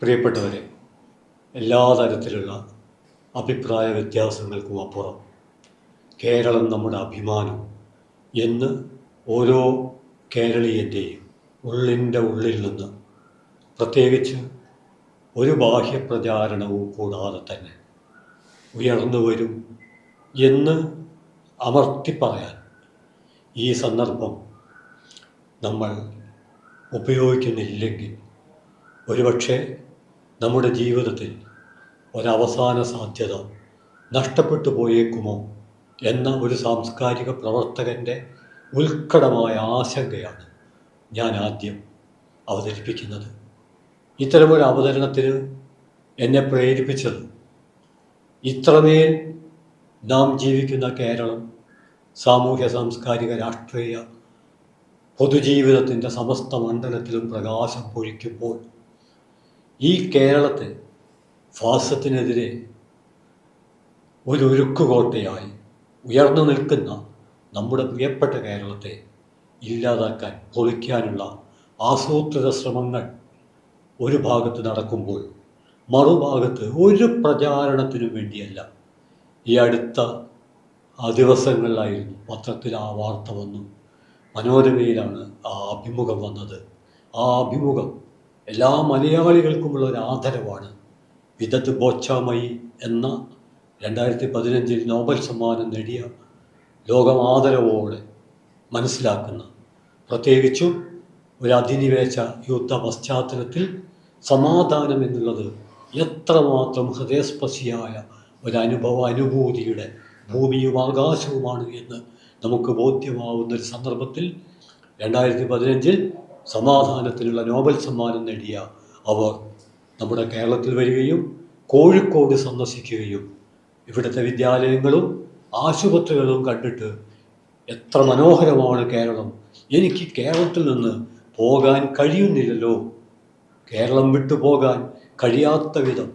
പ്രിയപ്പെട്ടവരെ, എല്ലാ തരത്തിലുള്ള അഭിപ്രായ വ്യത്യാസങ്ങൾക്കും അപ്പുറം കേരളം നമ്മുടെ അഭിമാനം എന്ന് ഓരോ കേരളീയൻ്റെയും ഉള്ളിൻ്റെ ഉള്ളിൽ നിന്ന്, പ്രത്യേകിച്ച് ഒരു ബാഹ്യപ്രചാരണവും കൂടാതെ തന്നെ ഉയർന്നു വരും എന്ന് അമർത്തി പറയാൻ ഈ സന്ദർഭം നമ്മൾ ഉപയോഗിക്കുന്നില്ലെങ്കിൽ ഒരുപക്ഷെ നമ്മുടെ ജീവിതത്തിൽ ഒരവസാന സാധ്യത നഷ്ടപ്പെട്ടു പോയേക്കുമോ എന്ന ഒരു സാംസ്കാരിക പ്രവർത്തകൻ്റെ ഉത്കടമായ ആശങ്കയാണ് ഞാൻ ആദ്യം അവതരിപ്പിക്കുന്നത്. ഇത്തരമൊരു അവതരണത്തിന് എന്നെ പ്രേരിപ്പിച്ചത് ഇത്രമേൽ നാം ജീവിക്കുന്ന കേരളം സാമൂഹ്യ സാംസ്കാരിക രാഷ്ട്രീയ പൊതുജീവിതത്തിൻ്റെ സമസ്ത മണ്ഡലത്തിലും പ്രകാശം പൊഴിക്കുമ്പോൾ ഈ കേരളത്തെ ഫാസിസത്തിനെതിരെ ഒരു ഉരുക്കുകോട്ടയായി ഉയർന്നു നിൽക്കുന്ന നമ്മുടെ പ്രിയപ്പെട്ട കേരളത്തെ ഇല്ലാതാക്കാൻ, പൊളിക്കാനുള്ള ആസൂത്രിത ശ്രമങ്ങൾ ഒരു ഭാഗത്ത് നടക്കുമ്പോൾ മറുഭാഗത്ത് ഒരു പ്രചാരണത്തിനും വേണ്ടിയല്ല, ഈ അടുത്ത ദിവസങ്ങളിലായിരുന്നു പത്രത്തിൽ ആ വാർത്ത വന്നു. മനോരമയിലാണ് ആ അഭിമുഖം വന്നത്. ആ അഭിമുഖം എല്ലാ മലയാളികൾക്കുമുള്ള ഒരു ആദരവാണ്. വിദത് ബോച്ചാമയി എന്ന 2015 നോബൽ സമ്മാനം നേടിയ ലോകം ആദരവോടെ മനസ്സിലാക്കുന്ന, പ്രത്യേകിച്ചും ഒരു അധിനിവേശ യുദ്ധ പശ്ചാത്തലത്തിൽ സമാധാനം എന്നുള്ളത് എത്രമാത്രം ഹൃദയസ്പർശിയായ അനുഭൂതിയുടെ ഭൂമിയും ആകാശവുമാണ് എന്ന് നമുക്ക് ബോധ്യമാവുന്നൊരു സന്ദർഭത്തിൽ 2015 സമാധാനത്തിനുള്ള നോബൽ സമ്മാനം നേടിയ അവർ നമ്മുടെ കേരളത്തിൽ വരികയും കോഴിക്കോട് സന്ദർശിക്കുകയും ഇവിടുത്തെ വിദ്യാലയങ്ങളും ആശുപത്രികളും കണ്ടിട്ട് എത്ര മനോഹരമാണ് കേരളം, എനിക്ക് കേരളത്തിൽ നിന്ന് പോകാൻ കഴിയുന്നില്ലല്ലോ, കേരളം വിട്ടു പോകാൻ കഴിയാത്ത വിധം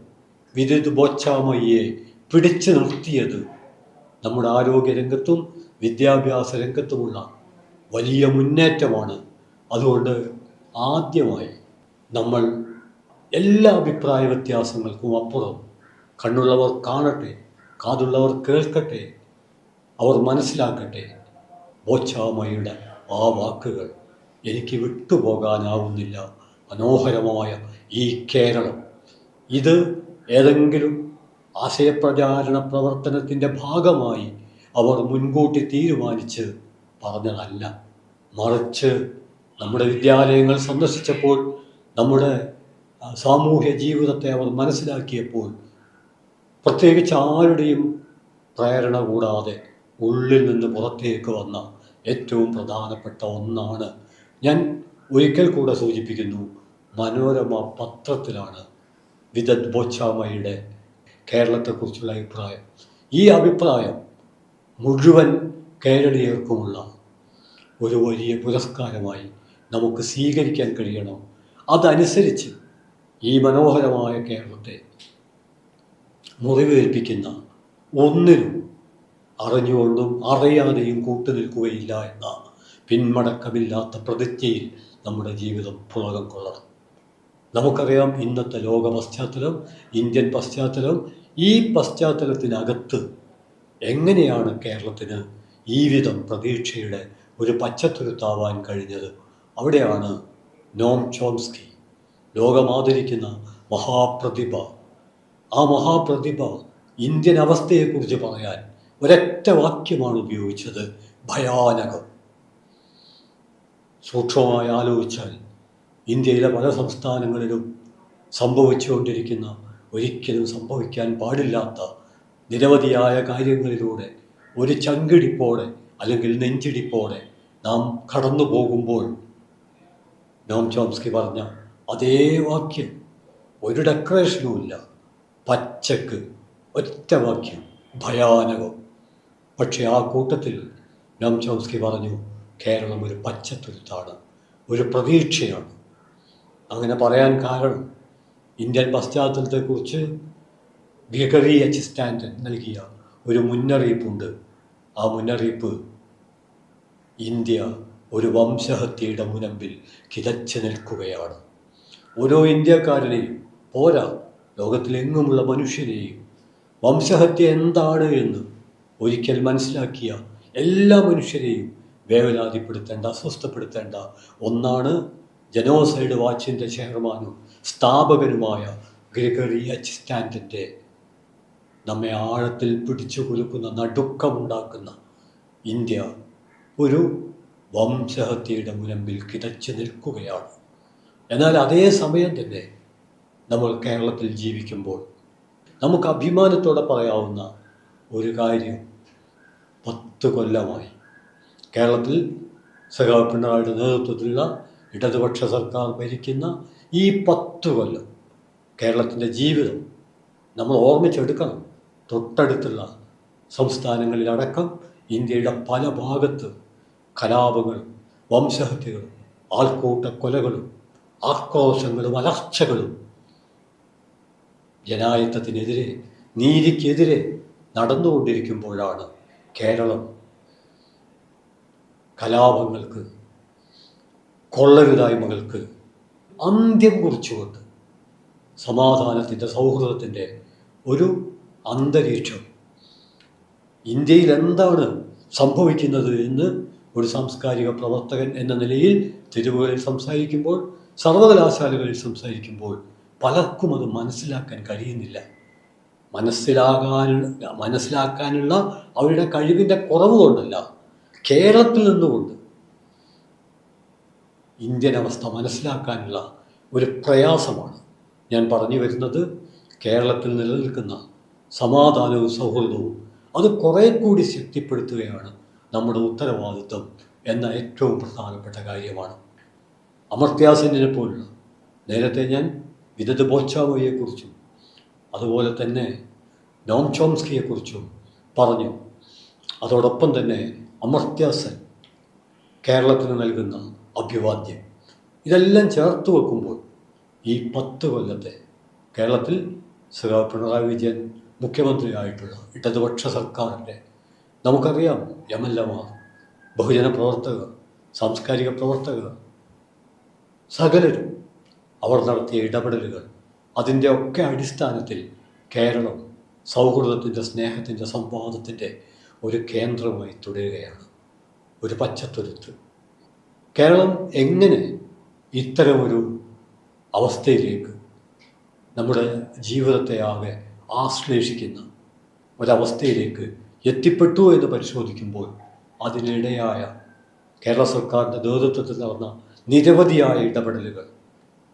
വിദ്യുത് ബോച്ചാമയ്യെ പിടിച്ചു നിർത്തിയത് നമ്മുടെ ആരോഗ്യരംഗത്തും വിദ്യാഭ്യാസ രംഗത്തുമുള്ള വലിയ മുന്നേറ്റമാണ്. അതുകൊണ്ട് ആദ്യമായി നമ്മൾ എല്ലാ അഭിപ്രായ വ്യത്യാസങ്ങൾക്കും അപ്പുറം കണ്ണുള്ളവർ കാണട്ടെ, കാതുള്ളവർ കേൾക്കട്ടെ, അവർ മനസ്സിലാക്കട്ടെ. ബോച്ചാമയുടെ ആ വാക്കുകൾ എനിക്ക് വിട്ടുപോകാനാവുന്നില്ല. മനോഹരമായ ഈ കേരളം, ഇത് ഏതെങ്കിലും ആശയപ്രചാരണ പ്രവർത്തനത്തിൻ്റെ ഭാഗമായി അവർ മുൻകൂട്ടി തീരുമാനിച്ച് പറഞ്ഞതല്ല, മറിച്ച് നമ്മുടെ വിദ്യാലയങ്ങൾ സന്ദർശിച്ചപ്പോൾ, നമ്മുടെ സാമൂഹ്യ ജീവിതത്തെ അവർ മനസ്സിലാക്കിയപ്പോൾ, പ്രത്യേകിച്ച് ആരുടെയും പ്രേരണ കൂടാതെ ഉള്ളിൽ നിന്ന് പുറത്തേക്ക് വന്ന ഏറ്റവും പ്രധാനപ്പെട്ട ഒന്നാണ്, ഞാൻ ഒരിക്കൽ കൂടെ സൂചിപ്പിക്കുന്നു, മനോരമ പത്രത്തിലാണ് വിദത് ബോച്ചാമയുടെ കേരളത്തെക്കുറിച്ചുള്ള അഭിപ്രായം. ഈ അഭിപ്രായം മുഴുവൻ കേരളീയർക്കുമുള്ള ഒരു വലിയ പുരസ്കാരമായി നമുക്ക് സ്വീകരിക്കാൻ കഴിയണം. അതനുസരിച്ച് ഈ മനോഹരമായ കേരളത്തെ മുറിവേൽപ്പിക്കുന്ന ഒന്നിനും അറിഞ്ഞുകൊണ്ടും അറിയാതെയും കൂട്ടുനിൽക്കുകയില്ല എന്ന പിന്മടക്കമില്ലാത്ത പ്രതിജ്ഞയിൽ നമ്മുടെ ജീവിതം പുളകം കൊള്ളണം. നമുക്കറിയാം ഇന്നത്തെ ലോക പശ്ചാത്തലം, ഇന്ത്യൻ പശ്ചാത്തലം. ഈ പശ്ചാത്തലത്തിനകത്ത് എങ്ങനെയാണ് കേരളത്തിന് ഈ വിധം പ്രതീക്ഷയുടെ ഒരു പച്ചത്തുരുത്താവാൻ കഴിഞ്ഞത്? അവിടെയാണ് നോം ചോംസ്കി, ലോകമാദരിക്കുന്ന മഹാപ്രതിഭ. ആ മഹാപ്രതിഭ ഇന്ത്യൻ അവസ്ഥയെക്കുറിച്ച് പറയാൻ ഒരൊറ്റ വാക്യമാണ് ഉപയോഗിച്ചത്: ഭയാനകം. സൂക്ഷ്മമായി ആലോചിച്ചാൽ ഇന്ത്യയിലെ പല സംസ്ഥാനങ്ങളിലും സംഭവിച്ചുകൊണ്ടിരിക്കുന്ന, ഒരിക്കലും സംഭവിക്കാൻ പാടില്ലാത്ത നിരവധിയായ കാര്യങ്ങളിലൂടെ ഒരു ചങ്കിടിപ്പോടെ അല്ലെങ്കിൽ നെഞ്ചിടിപ്പോടെ നാം കടന്നു പോകുമ്പോൾ നോം ചോംസ്കി പറഞ്ഞ അതേ വാക്യം, ഒരു ഡെക്കറേഷനുമില്ല, പച്ചക്ക് ഒറ്റ വാക്യം: ഭയാനകം. പക്ഷേ ആ കൂട്ടത്തിൽ നോം ചോംസ്കി പറഞ്ഞു, കേരളം ഒരു പച്ചത്തുരുത്താണ്, ഒരു പ്രതീക്ഷയാണ്. അങ്ങനെ പറയാൻ കാരണം ഇന്ത്യൻ പശ്ചാത്തലത്തെക്കുറിച്ച് ഗ്രിഗറി എച്ച് സ്റ്റാൻറ്റൺ നൽകിയ ഒരു മുന്നറിയിപ്പുണ്ട്. ആ മുന്നറിയിപ്പ്, ഇന്ത്യ ഒരു വംശഹത്യയുടെ മുനമ്പിൽ കിതച്ചു നിൽക്കുകയാണ്. ഓരോ ഇന്ത്യക്കാരനെയും പോരാ, ലോകത്തിലെങ്ങുമുള്ള മനുഷ്യരെയും വംശഹത്യ എന്താണ് എന്ന് ഒരിക്കൽ മനസ്സിലാക്കിയ എല്ലാ മനുഷ്യരെയും വേവലാതിപ്പെടുത്തേണ്ട, അസ്വസ്ഥപ്പെടുത്തേണ്ട ഒന്നാണ് ജനോസൈഡ് വാച്ചിൻ്റെ ചെയർമാനും സ്ഥാപകനുമായ ഗ്രിഗറി എച്ച് സ്റ്റാൻറ്റൻ്റെ നമ്മെ ആഴത്തിൽ പിടിച്ചു കുലുക്കുന്ന, നടുക്കമുണ്ടാക്കുന്ന ഇന്ത്യ ഒരു വംശഹത്യയുടെ മുനമ്പിൽ കിതച്ചു നിൽക്കുകയാണ്. എന്നാൽ അതേ സമയം തന്നെ നമ്മൾ കേരളത്തിൽ ജീവിക്കുമ്പോൾ നമുക്ക് അഭിമാനത്തോടെ പറയാവുന്ന ഒരു കാര്യം, 10 കൊല്ലമായി കേരളത്തിൽ സഖാവ് പിണറായിയുടെ നേതൃത്വത്തിലുള്ള ഇടതുപക്ഷ സർക്കാർ ഭരിക്കുന്ന ഈ 10 കൊല്ലം കേരളത്തിൻ്റെ ജീവിതം നമ്മൾ ഓർമ്മിച്ചെടുക്കണം. തൊട്ടടുത്തുള്ള സംസ്ഥാനങ്ങളിലടക്കം ഇന്ത്യയുടെ പല ഭാഗത്ത് കലാപങ്ങളും വംശഹത്യകളും ആൾക്കൂട്ട കൊലകളും ആക്രോശങ്ങളും അലർച്ചകളും ജനാധിപത്യത്തിനെതിരെ, നീതിക്കെതിരെ നടന്നുകൊണ്ടിരിക്കുമ്പോഴാണ് കേരളം കലാപങ്ങൾക്ക്, കൊള്ളരുതായ്മകൾക്ക് അന്ത്യം കുറിച്ചുകൊണ്ട് സമാധാനത്തിൻ്റെ, സൗഹൃദത്തിൻ്റെ ഒരു അന്തരീക്ഷം ഇന്ത്യയിൽ എന്താണ് സംഭവിക്കുന്നത് എന്ന് ഒരു സാംസ്കാരിക പ്രവർത്തകൻ എന്ന നിലയിൽ തെരുവുകളിൽ സംസാരിക്കുമ്പോൾ, സർവകലാശാലകളിൽ സംസാരിക്കുമ്പോൾ പലർക്കും അത് മനസ്സിലാക്കാൻ കഴിയുന്നില്ല. മനസ്സിലാക്കാനുള്ള അവരുടെ കഴിവിൻ്റെ കുറവ് കൊണ്ടല്ല, കേരളത്തിൽ നിന്നുകൊണ്ട് ഇന്ത്യൻ അവസ്ഥ മനസ്സിലാക്കാനുള്ള ഒരു പ്രയാസമാണ് ഞാൻ പറഞ്ഞു വരുന്നത്. കേരളത്തിൽ നിലനിൽക്കുന്ന സമാധാനവും സൗഹൃദവും അത് കുറേ കൂടി ശക്തിപ്പെടുത്തുകയാണ് നമ്മുടെ ഉത്തരവാദിത്വം എന്ന ഏറ്റവും പ്രധാനപ്പെട്ട കാര്യമാണ്. അമർത്യ സെന്നിനെ പോലുള്ള, നേരത്തെ ഞാൻ വിദത് ബോച്ചാവോയെക്കുറിച്ചും അതുപോലെ തന്നെ നോം ചോംസ്കിയെക്കുറിച്ചും പറഞ്ഞു. അതോടൊപ്പം തന്നെ അമർത്യ സെൻ കേരളത്തിന് നൽകുന്ന അഭിവാദ്യം, ഇതെല്ലാം ചേർത്ത് വെക്കുമ്പോൾ ഈ 10 കൊല്ലത്തെ കേരളത്തിൽ സഖാവ് പിണറായി വിജയൻ മുഖ്യമന്ത്രിയായിട്ടുള്ള ഇടതുപക്ഷ സർക്കാരിൻ്റെ, നമുക്കറിയാം, എംഎൽഎമാർ, ബഹുജന പ്രവർത്തകർ, സാംസ്കാരിക പ്രവർത്തകർ, സകലരും അവർ നടത്തിയ ഇടപെടലുകൾ, അതിൻ്റെ ഒക്കെ അടിസ്ഥാനത്തിൽ കേരളം സൗഹൃദത്തിൻ്റെ, സ്നേഹത്തിൻ്റെ, സംവാദത്തിൻ്റെ ഒരു കേന്ദ്രമായി തുടരുകയാണ്, ഒരു പച്ചത്തുരുത്ത്. കേരളം എങ്ങനെ ഇത്തരമൊരു അവസ്ഥയിലേക്ക്, നമ്മുടെ ജീവിതത്തെ ആകെ ആശ്ലേഷിക്കുന്ന ഒരവസ്ഥയിലേക്ക് എത്തിപ്പെട്ടു എന്ന് പരിശോധിക്കുമ്പോൾ അതിനിടയായ കേരള സർക്കാരിൻ്റെ നേതൃത്വത്തിൽ നടന്ന നിരവധിയായ ഇടപെടലുകൾ,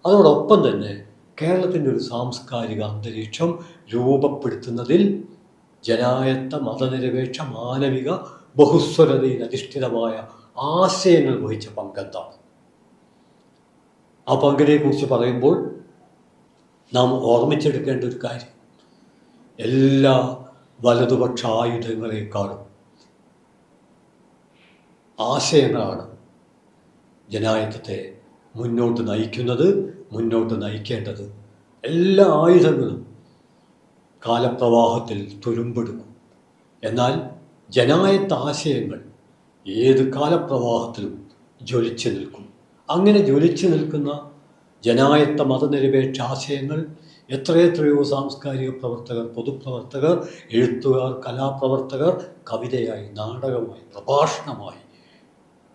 അതോടൊപ്പം തന്നെ കേരളത്തിൻ്റെ ഒരു സാംസ്കാരിക അന്തരീക്ഷം രൂപപ്പെടുത്തുന്നതിൽ ജനായത്ത, മതനിരപേക്ഷ, മാനവിക, ബഹുസ്വരതയിൽ അധിഷ്ഠിതമായ ആശയങ്ങൾ വഹിച്ച പങ്കെന്താണ്? ആ പങ്കിനെക്കുറിച്ച് പറയുമ്പോൾ നാം ഓർമ്മിച്ചെടുക്കേണ്ട ഒരു കാര്യം, എല്ലാ വലതുപക്ഷ ആയുധങ്ങളെക്കാളും ആശയങ്ങളാണ് ജനാധിപത്യത്തെ മുന്നോട്ട് നയിക്കുന്നത്, മുന്നോട്ട് നയിക്കേണ്ടത്. എല്ലാ ആയുധങ്ങളും കാലപ്രവാഹത്തിൽ തുരുമ്പെടുക്കും. എന്നാൽ ജനായത്ത ആശയങ്ങൾ ഏത് കാലപ്രവാഹത്തിലും ജ്വലിച്ചു നിൽക്കും. അങ്ങനെ ജ്വലിച്ചു നിൽക്കുന്ന ജനായത്ത, മതനിരപേക്ഷ ആശയങ്ങൾ എത്രയെത്രയോ സാംസ്കാരിക പ്രവർത്തകർ, പൊതുപ്രവർത്തകർ, എഴുത്തുകാർ, കലാപ്രവർത്തകർ കവിതയായി, നാടകമായി, പ്രഭാഷണമായി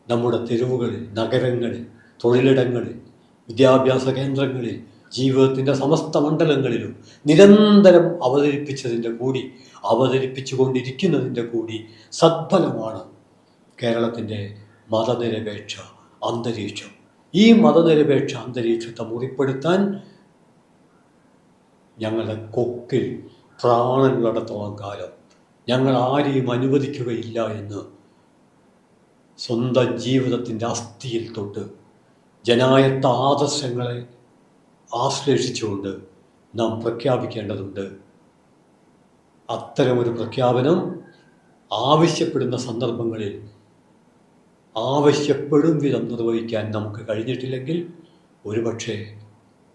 നമ്മുടെ തെരുവുകളിൽ, നഗരങ്ങളിൽ, തൊഴിലിടങ്ങളിൽ, വിദ്യാഭ്യാസ കേന്ദ്രങ്ങളിൽ, ജീവിതത്തിൻ്റെ സമസ്ത മണ്ഡലങ്ങളിലും നിരന്തരം അവതരിപ്പിച്ചു കൊണ്ടിരിക്കുന്നതിൻ്റെ കൂടി സദ്ഫലമാണ് കേരളത്തിൻ്റെ മതനിരപേക്ഷ അന്തരീക്ഷം. ഈ മതനിരപേക്ഷ അന്തരീക്ഷത്തെ മുറിപ്പെടുത്താൻ ഞങ്ങളുടെ കൊക്കിൽ പ്രാണനുള്ളിടത്തോളം കാലം ഞങ്ങൾ ആരെയും അനുവദിക്കുകയില്ല എന്ന് സ്വന്തം ജീവിതത്തിൻ്റെ അസ്ഥിയിൽ തൊട്ട് ജനായത്ത ആദർശങ്ങളെ ആശ്ലേഷിച്ചുകൊണ്ട് നാം പ്രഖ്യാപിക്കേണ്ടതുണ്ട്. അത്തരമൊരു പ്രഖ്യാപനം ആവശ്യപ്പെടുന്ന സന്ദർഭങ്ങളിൽ ആവശ്യപ്പെടും വിധം നിർവഹിക്കാൻ നമുക്ക് കഴിഞ്ഞിട്ടില്ലെങ്കിൽ ഒരുപക്ഷെ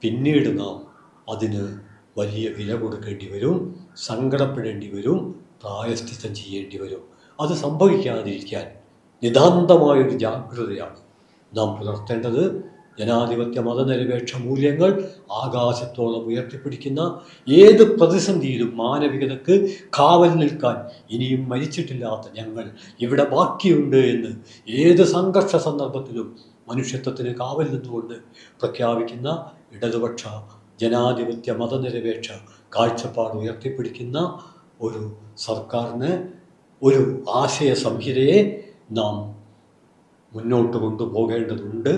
പിന്നീട് നാം അതിന് വലിയ വില കൊടുക്കേണ്ടി വരും, സങ്കടപ്പെടേണ്ടി വരും, പ്രായശ്ചിത്തം ചെയ്യേണ്ടി വരും. അത് സംഭവിക്കാതിരിക്കാൻ നിതാന്തമായൊരു ജാഗ്രതയാണ് നാം പുലർത്തേണ്ടത്. ജനാധിപത്യ മതനിരപേക്ഷ മൂല്യങ്ങൾ ആകാശത്തോളം ഉയർത്തിപ്പിടിക്കുന്ന ഏത് പ്രതിസന്ധിയിലും മാനവികതയ്ക്ക് കാവൽ നിൽക്കാൻ ഇനിയും മരിച്ചിട്ടില്ലാത്ത ഞങ്ങൾ ഇവിടെ ബാക്കിയുണ്ട് എന്ന് ഏത് സംഘർഷ സന്ദർഭത്തിലും മനുഷ്യത്വത്തിന് കാവൽ നിന്നുകൊണ്ട് പ്രഖ്യാപിക്കുന്ന ഇടതുപക്ഷ ജനാധിപത്യ മതനിരപേക്ഷ കാഴ്ചപ്പാട് ഉയർത്തിപ്പിടിക്കുന്ന ഒരു സർക്കാരിന്, ഒരു ആശയ സംഹിതയെ നാം മുന്നോട്ട് കൊണ്ടുപോകേണ്ടതുണ്ട്.